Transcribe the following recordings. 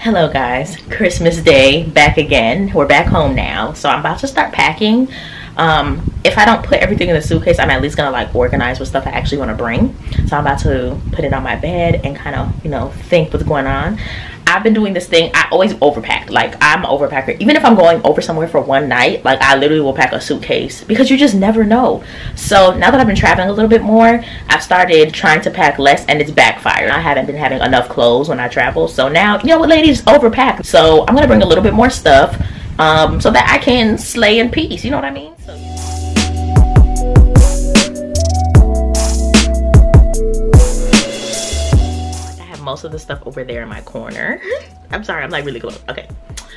Hello guys, Christmas Day, back again. We're back home now, so I'm about to start packing. If I don't put everything in the suitcase, I'm at least gonna like organize what stuff I actually want to bring. So I'm about to put it on my bed and kind of, you know, think what's going on. I've been doing this thing. I always overpack. Like, I'm an overpacker. Even if I'm going over somewhere for one night, like, I literally will pack a suitcase because you just never know. So now that I've been traveling a little bit more, I've started trying to pack less, and it's backfired. I haven't been having enough clothes when I travel. So now, you know what, ladies, overpack. So I'm gonna bring a little bit more stuff so that I can slay in peace. You know what I mean? So, most of the stuff over there in my corner. I'm sorry, I'm like really close. Okay,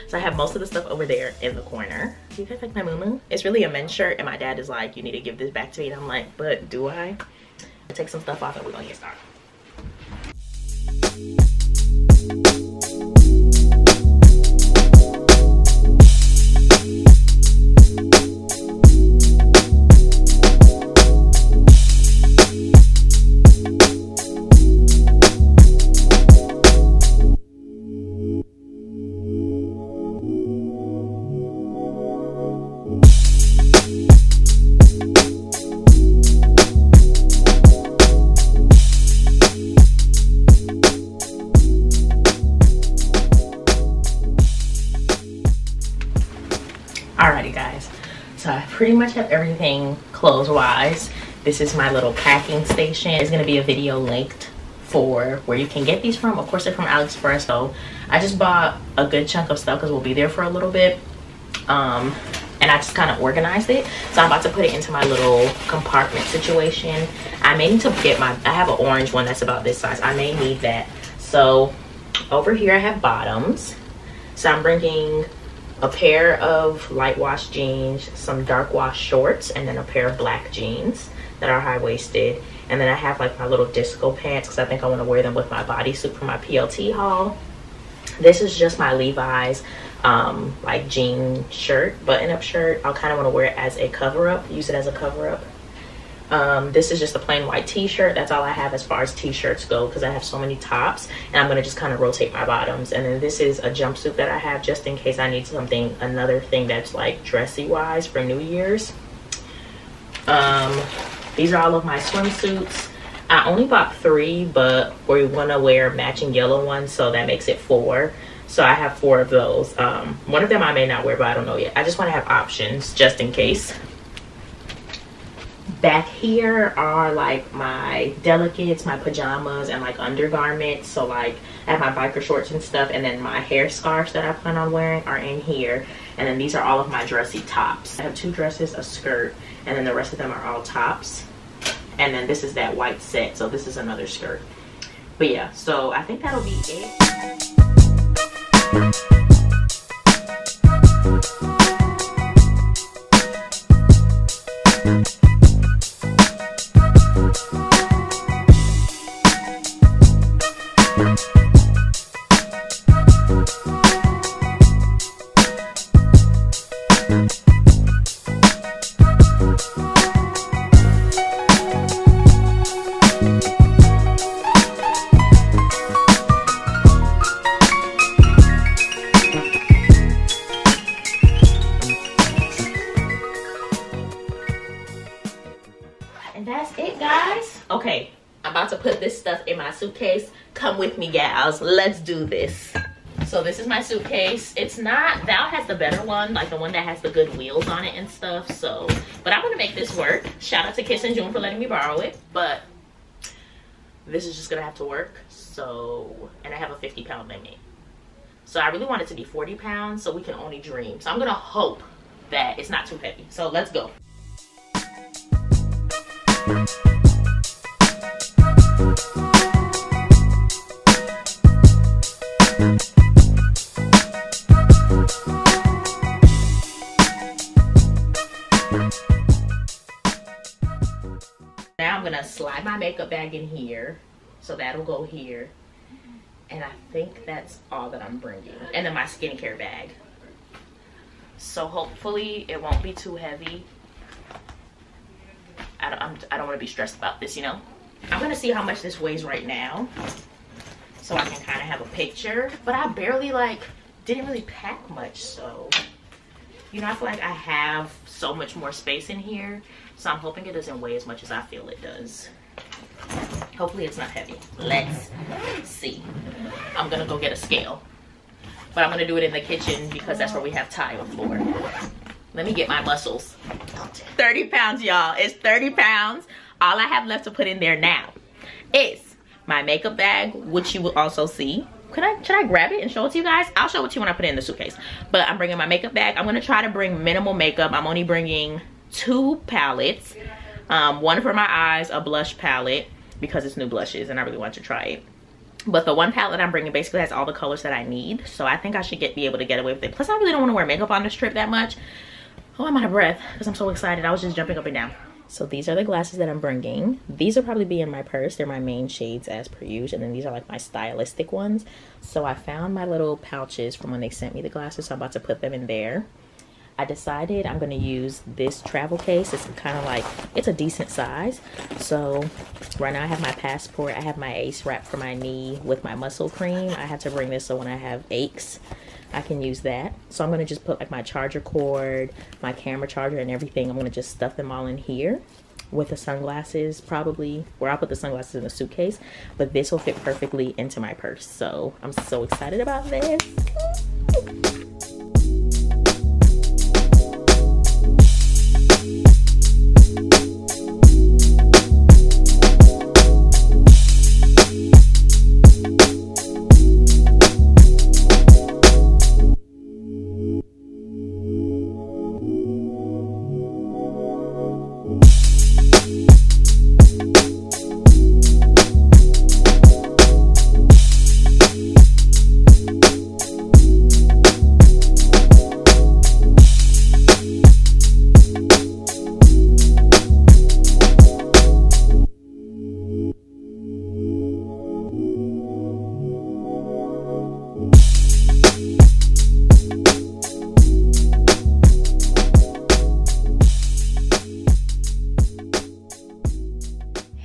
so I have most of the stuff over there in the corner. Do you guys like my moo-moo? It's really a men's shirt, and my dad is like, you need to give this back to me. And I'm like, but do I? Take some stuff off and we're gonna get started. Alrighty guys, so I pretty much have everything clothes wise. This is my little packing station. There's gonna be a video linked for where you can get these from. Of course, they're from Aliexpress. So I just bought a good chunk of stuff because we'll be there for a little bit, and I just kind of organized it. So I'm about to put it into my little compartment situation. I may need to get I have an orange one that's about this size. I may need that. So over here I have bottoms. So I'm bringing a pair of light wash jeans, some dark wash shorts, and then a pair of black jeans that are high-waisted. And then I have like my little disco pants because I think I want to wear them with my bodysuit for my PLT haul. This is just my Levi's like jean shirt, button-up shirt. I'll kind of want to wear it as a cover-up, use it as a cover-up. This is just a plain white t-shirt. That's all I have as far as t-shirts go because I have so many tops, and I'm going to just kind of rotate my bottoms. And then this is a jumpsuit that I have just in case I need something, another thing that's like dressy wise for New Year's. These are all of my swimsuits. I only bought 3, but we want to wear matching yellow ones, so that makes it 4. So I have 4 of those. One of them I may not wear, but I don't know yet. I just want to have options just in case. Back here are like my delicates, my pajamas, and like undergarments. So like I have my biker shorts and stuff, and then my hair scarves that I plan on wearing are in here. And then these are all of my dressy tops. I have 2 dresses, a skirt, and then the rest of them are all tops. And then this is that white set, so this is another skirt. But yeah, so I think that'll be it. And that's it, guys. Okay, I'm about to put this stuff in my suitcase. Come with me, gals. Let's do this. So this is my suitcase. It's not, Val has the better one, like the one that has the good wheels on it and stuff. So, but I'm gonna make this work. Shout out to Kiss and June for letting me borrow it. But this is just gonna have to work. So, and I have a 50-pound limit. So I really want it to be 40 pounds so we can only dream. So I'm gonna hope that it's not too heavy. So let's go. Now I'm gonna slide my makeup bag in here, so that'll go here, and I think that's all that I'm bringing, and then my skincare bag. So hopefully it won't be too heavy. I don't want to be stressed about this, you know. I'm gonna see how much this weighs right now. so I can kind of have a picture. But I barely didn't really pack much, so you know, I feel like I have so much more space in here, so I'm hoping it doesn't weigh as much as I feel it does. Hopefully it's not heavy. Let's see. I'm gonna go get a scale, but I'm gonna do it in the kitchen because that's where we have tile floor. Let me get my muscles. 30 pounds, y'all. It's 30 pounds. All I have left to put in there now is my makeup bag, which you will also see. Should I grab it and show it to you guys? I'll show it to you when I put it in the suitcase. But I'm bringing my makeup bag. I'm gonna try to bring minimal makeup. I'm only bringing 2 palettes. One for my eyes, a blush palette, because it's new blushes and I really want to try it. But the one palette I'm bringing basically has all the colors that I need. So I think I should be able to get away with it. Plus, I really don't want to wear makeup on this trip that much. Oh, I'm out of breath because I'm so excited. I was just jumping up and down. So these are the glasses that I'm bringing. These will probably be in my purse. They're my main shades as per usual. And then these are like my stylistic ones. So I found my little pouches from when they sent me the glasses. So I'm about to put them in there. I decided I'm going to use this travel case. It's kind of like, it's a decent size. So right now I have my passport. I have my Ace wrap for my knee with my muscle cream. I have to bring this so when I have aches, I can use that. So I'm going to just put like my charger cord, my camera charger and everything. I'm going to just stuff them all in here with the sunglasses probably, or I'll put the sunglasses in the suitcase. But this will fit perfectly into my purse. So I'm so excited about this.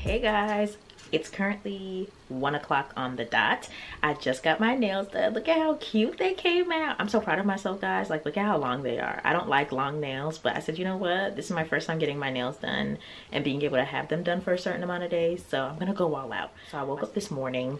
Hey guys, it's currently 1 o'clock on the dot. I just got my nails done. Look at how cute they came out. I'm so proud of myself, guys. Like, look at how long they are. I don't like long nails, but I said, you know what, this is my first time getting my nails done and being able to have them done for a certain amount of days, so I'm gonna go all out. So I woke up this morning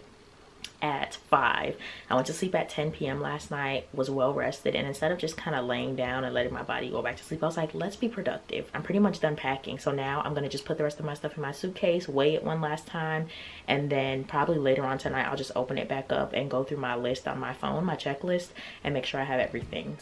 at 5. I went to sleep at 10 p.m. last night, was well rested, and instead of just kind of laying down and letting my body go back to sleep, I was like, let's be productive. I'm pretty much done packing, so now I'm gonna just put the rest of my stuff in my suitcase, weigh it one last time, and then probably later on tonight I'll just open it back up and go through my list on my phone, my checklist, and make sure I have everything.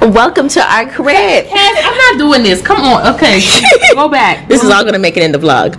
Welcome to our crib. Cass, I'm not doing this. Come on. Okay. Go back. This is all gonna make it in the vlog.